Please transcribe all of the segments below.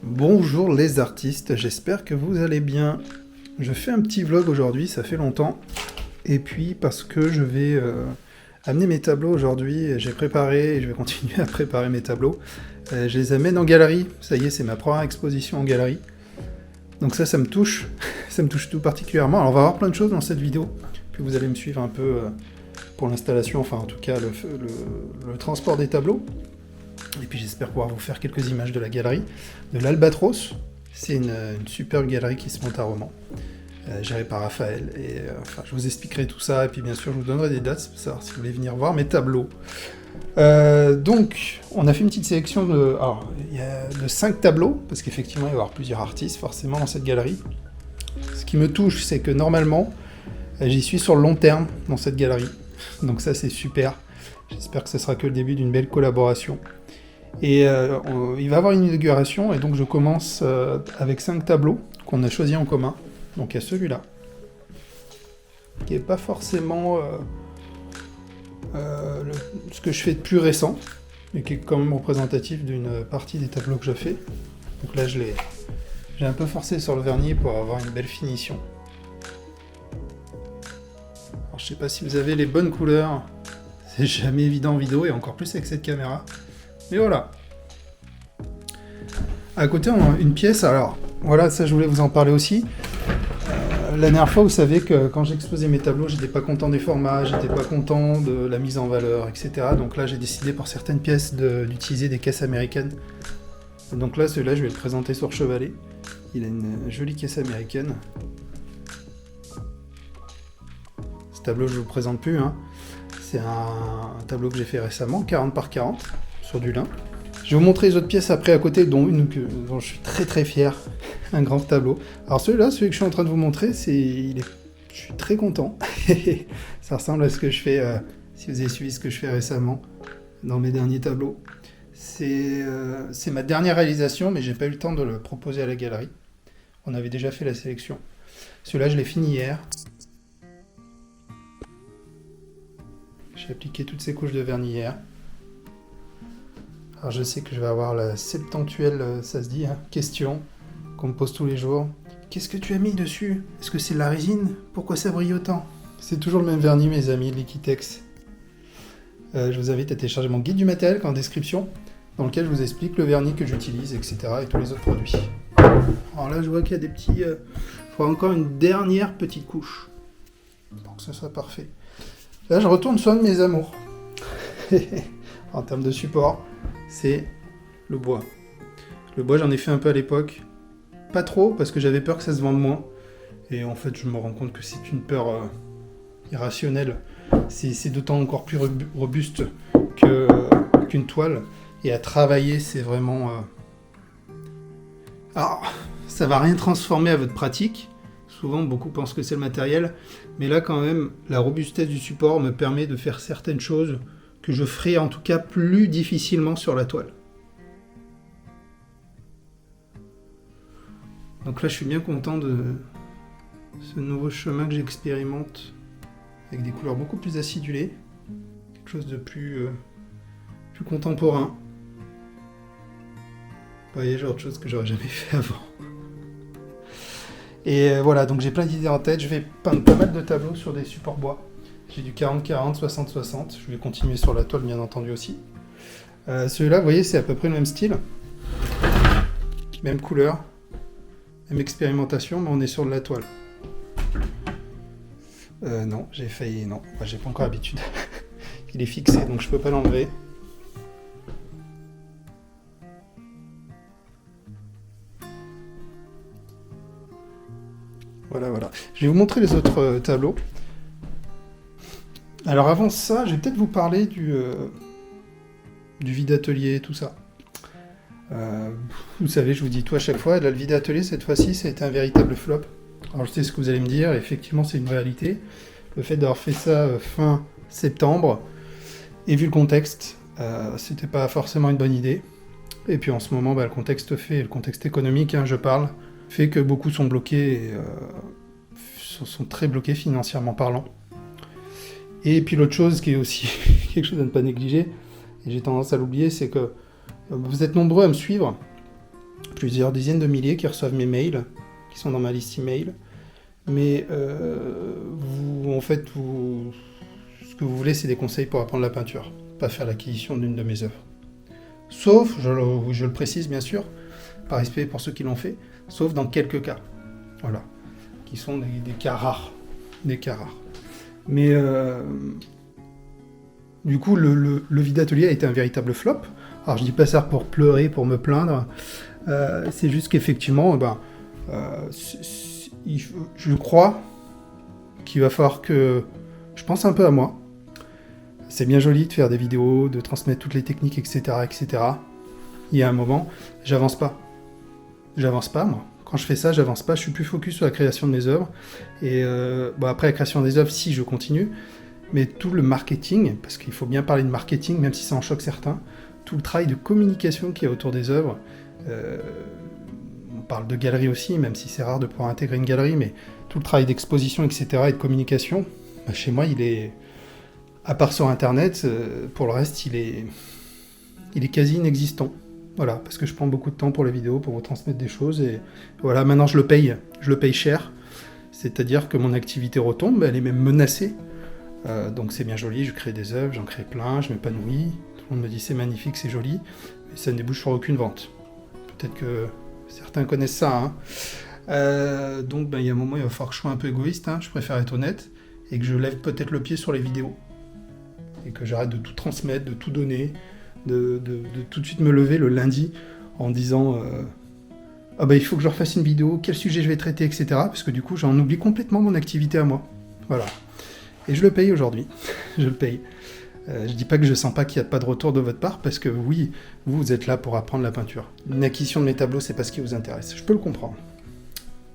Bonjour les artistes, j'espère que vous allez bien. Je fais un petit vlog aujourd'hui, ça fait longtemps. Et puis parce que je vais amener mes tableaux aujourd'hui, j'ai préparé et je vais continuer à préparer mes tableaux. Je les amène en galerie, ça y est, c'est ma première exposition en galerie. Donc ça me touche, ça me touche tout particulièrement. Alors on va voir plein de choses dans cette vidéo, puis vous allez me suivre un peu pour l'installation, enfin en tout cas le transport des tableaux. Et puis j'espère pouvoir vous faire quelques images de la galerie de l'Albatros. C'est une superbe galerie qui se monte à Romans, gérée par Raphaël. Et enfin, je vous expliquerai tout ça, et puis bien sûr je vous donnerai des dates pour savoir si vous voulez venir voir mes tableaux. Donc, on a fait une petite sélection de 5 tableaux, parce qu'effectivement il va y avoir plusieurs artistes forcément dans cette galerie. Ce qui me touche, c'est que normalement, j'y suis sur le long terme dans cette galerie. Donc ça c'est super. J'espère que ce sera que le début d'une belle collaboration. Et il va y avoir une inauguration, et donc je commence avec 5 tableaux qu'on a choisis en commun. Donc il y a celui-là, qui n'est pas forcément ce que je fais de plus récent, mais qui est quand même représentatif d'une partie des tableaux que je fais. Donc là j'ai un peu forcé sur le vernis pour avoir une belle finition. Alors je sais pas si vous avez les bonnes couleurs, c'est jamais évident en vidéo, et encore plus avec cette caméra. Mais voilà. À côté, on a une pièce. Alors, voilà, ça je voulais vous en parler aussi. La dernière fois, vous savez que quand j'exposais mes tableaux, j'étais pas content des formats, j'étais pas content de la mise en valeur, etc. Donc là, j'ai décidé pour certaines pièces d'utiliser des caisses américaines. Donc là, celui-là, je vais le présenter sur chevalet. Il a une jolie caisse américaine. Ce tableau, je ne vous le présente plus, hein. C'est un tableau que j'ai fait récemment, 40 par 40, sur du lin. Je vais vous montrer les autres pièces après à côté, dont une dont je suis très très fier, un grand tableau. Alors celui-là, celui que je suis en train de vous montrer, je suis très content. Ça ressemble à ce que je fais, si vous avez suivi ce que je fais récemment, dans mes derniers tableaux. C'est ma dernière réalisation, mais j'ai pas eu le temps de le proposer à la galerie. On avait déjà fait la sélection. Celui-là, je l'ai fini hier. J'ai appliqué toutes ces couches de vernis hier. Alors je sais que je vais avoir la septentuelle, ça se dit, hein, question qu'on me pose tous les jours. Qu'est-ce que tu as mis dessus? Est-ce que c'est de la résine? Pourquoi ça brille autant? C'est toujours le même vernis, mes amis, de Liquitex. Je vous invite à télécharger mon guide du matériel en description, dans lequel je vous explique le vernis que j'utilise, etc. et tous les autres produits. Alors là, je vois qu'il y a des petits... il faudra encore une dernière petite couche pour que ce soit parfait. Là, je retourne sur un de mes amours. En termes de support, c'est le bois. Le bois, j'en ai fait un peu à l'époque. Pas trop, parce que j'avais peur que ça se vende moins. Et en fait, je me rends compte que c'est une peur irrationnelle. C'est d'autant encore plus robuste qu'une toile. Et à travailler, c'est vraiment... Alors, ça va rien transformer à votre pratique. Souvent, beaucoup pensent que c'est le matériel. Mais là, quand même, la robustesse du support me permet de faire certaines choses que je ferai en tout cas plus difficilement sur la toile. Donc là, je suis bien content de ce nouveau chemin que j'expérimente avec des couleurs beaucoup plus acidulées, quelque chose de plus contemporain. Vous voyez, genre de choses que j'aurais jamais fait avant. Et voilà, donc j'ai plein d'idées en tête. Je vais peindre pas mal de tableaux sur des supports bois. J'ai du 40-40, 60-60. Je vais continuer sur la toile, bien entendu, aussi. Celui-là, vous voyez, c'est à peu près le même style. Même couleur. Même expérimentation, mais on est sur de la toile. Non, j'ai failli... Non, enfin, j'ai pas encore l'habitude. Il est fixé, donc je peux pas l'enlever. Voilà, voilà. Je vais vous montrer les autres tableaux. Alors avant ça, je vais peut-être vous parler du vide atelier, tout ça. Vous savez, je vous dis tout à chaque fois, là, le vide atelier, cette fois-ci, ça a été un véritable flop. Alors je sais ce que vous allez me dire, effectivement c'est une réalité. Le fait d'avoir fait ça fin septembre, et vu le contexte, c'était pas forcément une bonne idée. Et puis en ce moment, le contexte économique, hein, je parle, fait que beaucoup sont bloqués, sont très bloqués financièrement parlant. Et puis l'autre chose qui est aussi quelque chose à ne pas négliger, et j'ai tendance à l'oublier, c'est que vous êtes nombreux à me suivre plusieurs dizaines de milliers qui reçoivent mes mails, qui sont dans ma liste email. Mais en fait, ce que vous voulez, c'est des conseils pour apprendre la peinture, pas faire l'acquisition d'une de mes œuvres. Sauf, je le précise bien sûr, par respect pour ceux qui l'ont fait, sauf dans quelques cas. Voilà. Qui sont des cas rares. Des cas rares. Mais du coup, le vide atelier a été un véritable flop. Alors je dis pas ça pour pleurer, pour me plaindre. C'est juste qu'effectivement, je crois qu'il va falloir que je pense un peu à moi. C'est bien joli de faire des vidéos, de transmettre toutes les techniques, etc., etc. Il y a un moment, j'avance pas. J'avance pas, moi. Quand je fais ça, j'avance pas. Je suis plus focus sur la création de mes œuvres. Et après la création des œuvres, si je continue, mais tout le marketing, parce qu'il faut bien parler de marketing, même si ça en choque certains, tout le travail de communication qu'il y a autour des œuvres. On parle de galerie aussi, même si c'est rare de pouvoir intégrer une galerie, mais tout le travail d'exposition, etc., et de communication, chez moi, il est, à part sur Internet, pour le reste, il est quasi inexistant. Voilà, parce que je prends beaucoup de temps pour les vidéos, pour vous transmettre des choses, et voilà, maintenant je le paye cher, c'est-à-dire que mon activité retombe, elle est même menacée, donc c'est bien joli, je crée des œuvres, j'en crée plein, je m'épanouis, tout le monde me dit c'est magnifique, c'est joli, mais ça ne débouche sur aucune vente. Peut-être que certains connaissent ça, hein. Donc il y a un moment, il va falloir que je sois un peu égoïste, hein, je préfère être honnête, et que je lève peut-être le pied sur les vidéos, et que j'arrête de tout transmettre, de tout donner, de tout de suite me lever le lundi en disant il faut que je refasse une vidéo, quel sujet je vais traiter, etc. Parce que du coup, j'en oublie complètement mon activité à moi. Voilà. Et je le paye aujourd'hui. Je le paye. Je dis pas que je sens pas qu'il n'y a pas de retour de votre part, parce que oui, vous êtes là pour apprendre la peinture. Une acquisition de mes tableaux, c'est pas ce qui vous intéresse. Je peux le comprendre.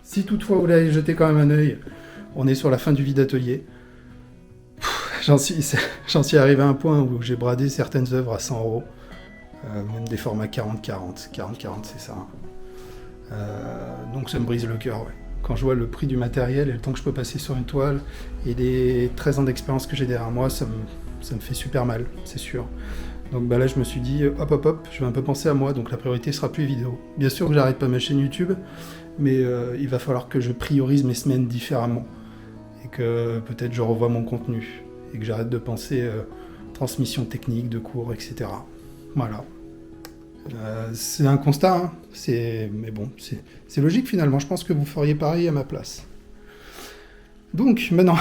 Si toutefois vous voulez aller jeter quand même un œil, on est sur la fin du vide atelier. J'en suis arrivé à un point où j'ai bradé certaines œuvres à 100 €, même des formats 40-40. 40-40, c'est ça. Donc ça me brise le cœur, ouais. Quand je vois le prix du matériel et le temps que je peux passer sur une toile et les 13 ans d'expérience que j'ai derrière moi, ça me fait super mal, c'est sûr. Donc là, je me suis dit, hop, je vais un peu penser à moi, donc la priorité sera plus les vidéos. Bien sûr que j'arrête pas ma chaîne YouTube, mais il va falloir que je priorise mes semaines différemment, et que peut-être je revoie mon contenu, et que j'arrête de penser transmission technique, de cours, etc. Voilà. C'est un constat, hein. Mais bon, c'est logique finalement, je pense que vous feriez pareil à ma place. Donc, maintenant,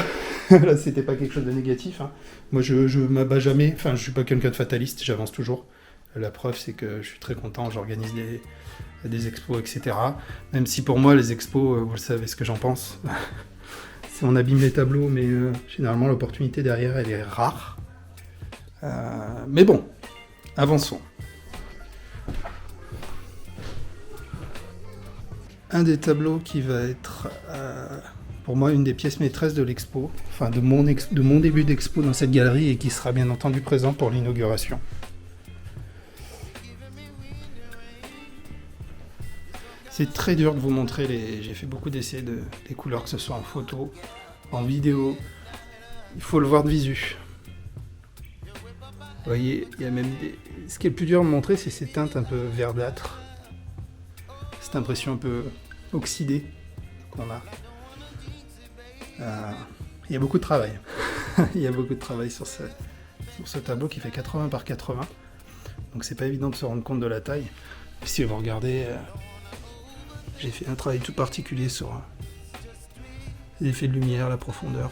là, c'était pas quelque chose de négatif, hein. Moi, je m'abats jamais, enfin, je suis pas quelqu'un de fataliste, j'avance toujours. La preuve, c'est que je suis très content, j'organise des expos, etc. Même si pour moi, les expos, vous le savez ce que j'en pense. On abîme les tableaux, mais généralement, l'opportunité derrière, elle est rare. Mais bon, avançons. Un des tableaux qui va être, pour moi, une des pièces maîtresses de l'expo, enfin de mon début d'expo dans cette galerie, et qui sera bien entendu présent pour l'inauguration. C'est très dur de vous montrer j'ai fait beaucoup d'essais des couleurs, que ce soit en photo, en vidéo. Il faut le voir de visu. Vous voyez, il y a même ce qui est le plus dur de montrer, c'est ces teintes un peu verdâtres. Cette impression un peu oxydée qu'on a. Il y a beaucoup de travail. Il y a beaucoup de travail sur ce tableau qui fait 80 par 80. Donc c'est pas évident de se rendre compte de la taille. Si vous regardez, j'ai fait un travail tout particulier sur les effets de lumière, la profondeur.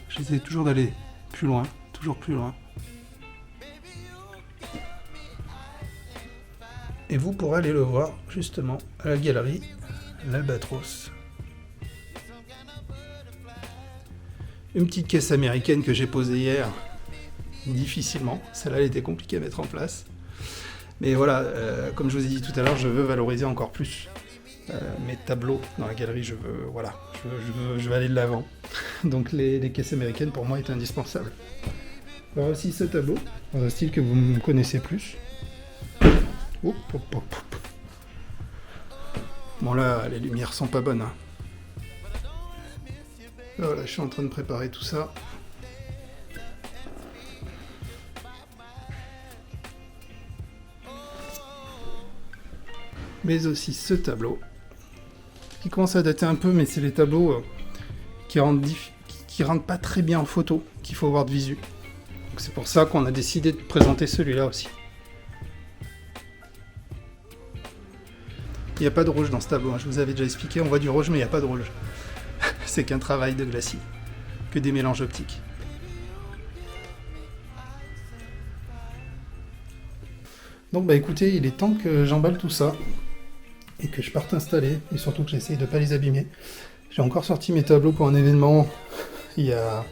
J'essaie toujours d'aller plus loin, toujours plus loin. Et vous pourrez aller le voir justement à la galerie L'Albatros. Une petite caisse américaine que j'ai posée hier, difficilement. Celle-là, elle était compliquée à mettre en place. Mais voilà, comme je vous ai dit tout à l'heure, je veux valoriser encore plus mes tableaux dans la galerie. Je veux aller de l'avant. Donc les caisses américaines, pour moi, est indispensable. Voilà aussi ce tableau, dans un style que vous me connaissez plus. Hop, hop, hop. Bon là, les lumières sont pas bonnes, hein. Voilà, je suis en train de préparer tout ça. mais aussi ce tableau, qui commence à dater un peu, mais c'est les tableaux qui rendent pas très bien en photo, qu'il faut voir de visu. Donc c'est pour ça qu'on a décidé de présenter celui-là aussi. Il n'y a pas de rouge dans ce tableau, hein. Je vous avais déjà expliqué, on voit du rouge mais il n'y a pas de rouge. C'est qu'un travail de glacis, que des mélanges optiques. Donc bah écoutez, il est temps que j'emballe tout ça, et que je parte installer, et surtout que j'essaye de ne pas les abîmer. J'ai encore sorti mes tableaux pour un événement il y a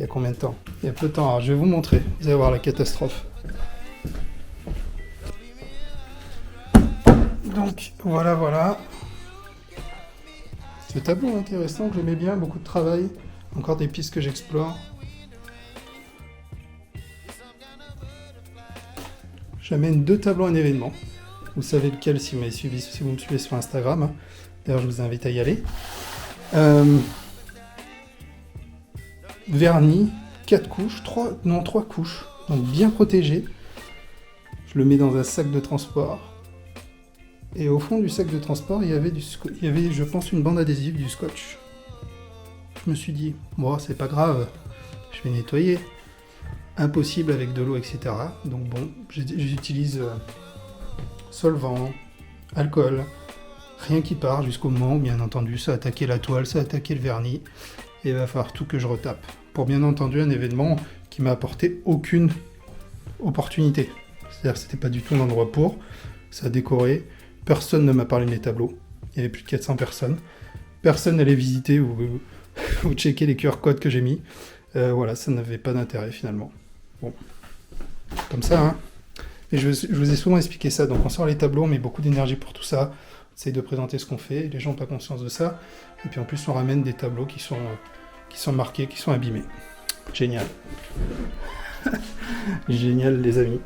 combien de temps? Il y a peu de temps, alors je vais vous montrer, vous allez voir la catastrophe. Donc voilà. Ce tableau intéressant que j'aimais bien, beaucoup de travail, encore des pistes que j'explore. J'amène 2 tableaux à un événement. Vous savez lequel si vous me suivez sur Instagram. D'ailleurs, je vous invite à y aller. Vernis, 4 couches, 3 couches, donc bien protégé. Je le mets dans un sac de transport. Et au fond du sac de transport, il y avait, je pense, une bande adhésive, du scotch. Je me suis dit, bon, c'est pas grave, je vais nettoyer. Impossible avec de l'eau, etc. Donc bon, j'utilise solvant, alcool, rien qui part jusqu'au moment où, bien entendu, ça a attaqué la toile, ça a attaqué le vernis, et il va falloir tout que je retape. Pour bien entendu un événement qui m'a apporté aucune opportunité. C'est-à-dire que c'était pas du tout l'endroit pour, ça a décoré, personne ne m'a parlé de mes tableaux, il y avait plus de 400 personnes, personne n'allait visiter ou checker les QR codes que j'ai mis, voilà, ça n'avait pas d'intérêt finalement. Bon, comme ça, hein. Et je vous ai souvent expliqué ça, donc on sort les tableaux, on met beaucoup d'énergie pour tout ça, on essaye de présenter ce qu'on fait, les gens n'ont pas conscience de ça, et puis en plus on ramène des tableaux qui sont marqués, qui sont abîmés. Génial. Génial les amis.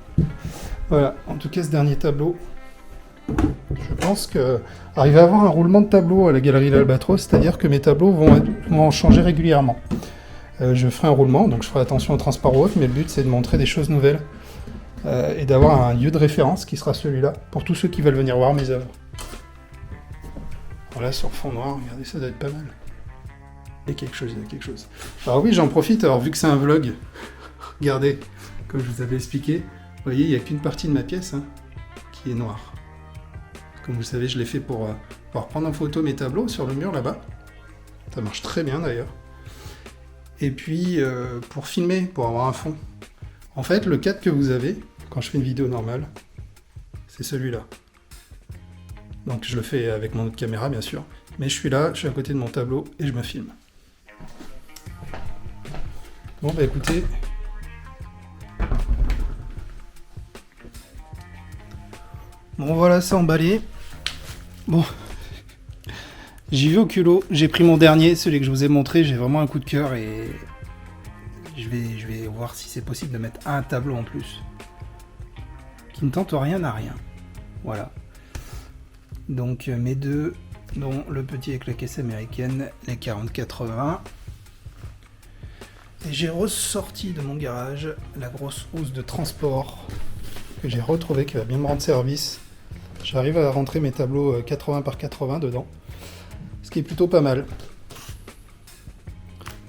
Voilà, en tout cas ce dernier tableau, je pense que arriver à avoir un roulement de tableau à la galerie L'Albatros, c'est-à-dire que mes tableaux vont changer régulièrement. Je ferai un roulement, donc je ferai attention au transport ou autre, mais le but c'est de montrer des choses nouvelles et d'avoir un lieu de référence qui sera celui-là pour tous ceux qui veulent venir voir mes œuvres. Voilà, sur fond noir, regardez, ça doit être pas mal. Il y a quelque chose. Alors oui, j'en profite, alors vu que c'est un vlog, regardez, comme je vous avais expliqué, vous voyez, il n'y a qu'une partie de ma pièce qui est noire. Comme vous savez, je l'ai fait pour prendre en photo mes tableaux sur le mur là-bas. Ça marche très bien d'ailleurs. Et puis pour filmer, pour avoir un fond. En fait, le cadre que vous avez, quand je fais une vidéo normale, c'est celui-là. Donc je le fais avec mon autre caméra bien sûr, mais je suis là, je suis à côté de mon tableau et je me filme. Bon bah écoutez, bon voilà, c'est emballé. Bon, j'y vais au culot, j'ai pris mon dernier, celui que je vous ai montré, j'ai vraiment un coup de cœur et je vais voir si c'est possible de mettre un tableau en plus. Qui ne tente rien à rien. Voilà. Donc mes deux, dont le petit avec la caisse américaine, les 40-80. Et j'ai ressorti de mon garage la grosse housse de transport que j'ai retrouvée, qui va bien me rendre service. J'arrive à rentrer mes tableaux 80 par 80 dedans, ce qui est plutôt pas mal.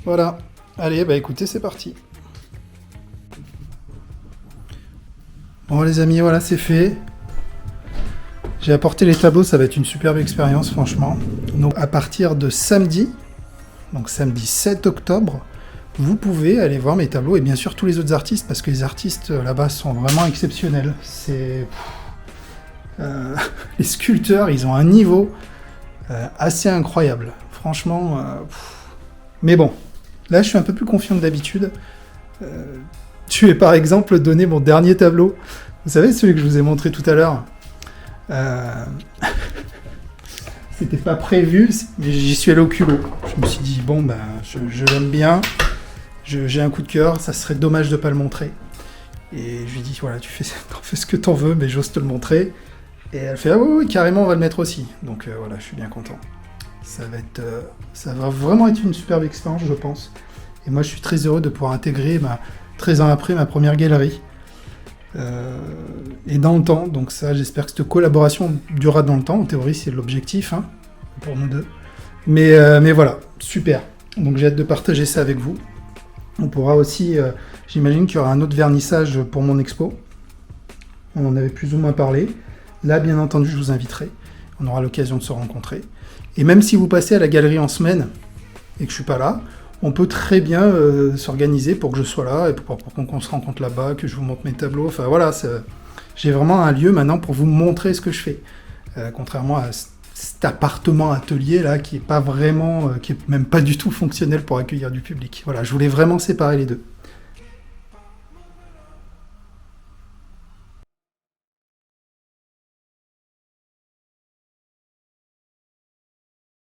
Voilà, allez, bah écoutez, c'est parti. Bon les amis, voilà, c'est fait. J'ai apporté les tableaux, ça va être une superbe expérience, franchement. Donc à partir de samedi, donc samedi 7 octobre, vous pouvez aller voir mes tableaux, et bien sûr tous les autres artistes, parce que les artistes là-bas sont vraiment exceptionnels. Les sculpteurs, ils ont un niveau assez incroyable. Franchement, mais bon, là je suis un peu plus confiant que d'habitude. Je vais par exemple donner mon dernier tableau. Vous savez, celui que je vous ai montré tout à l'heure. C'était pas prévu, mais j'y suis allé au culot. Je me suis dit, bon, ben, je l'aime bien. J'ai un coup de cœur, ça serait dommage de pas le montrer. Et je lui ai dit, voilà, tu fais ce que t'en veux, mais j'ose te le montrer. Et elle fait, ah oui, carrément, on va le mettre aussi. Donc voilà, je suis bien content. Ça va vraiment être une superbe expérience, je pense. Et moi, je suis très heureux de pouvoir intégrer, 13 ans après, ma première galerie. et dans le temps. Donc ça, j'espère que cette collaboration durera dans le temps. En théorie, c'est l'objectif hein, pour nous deux. Mais voilà, super. Donc j'ai hâte de partager ça avec vous. On pourra aussi, j'imagine qu'il y aura un autre vernissage pour mon expo. On en avait plus ou moins parlé. Là, bien entendu, je vous inviterai. On aura l'occasion de se rencontrer. Et même si vous passez à la galerie en semaine et que je suis pas là, on peut très bien s'organiser pour que je sois là et pour qu'on se rencontre là-bas, que je vous montre mes tableaux. Enfin voilà, j'ai vraiment un lieu maintenant pour vous montrer ce que je fais. Contrairement à cet appartement atelier là qui est pas vraiment, qui est même pas du tout fonctionnel pour accueillir du public. Voilà, je voulais vraiment séparer les deux.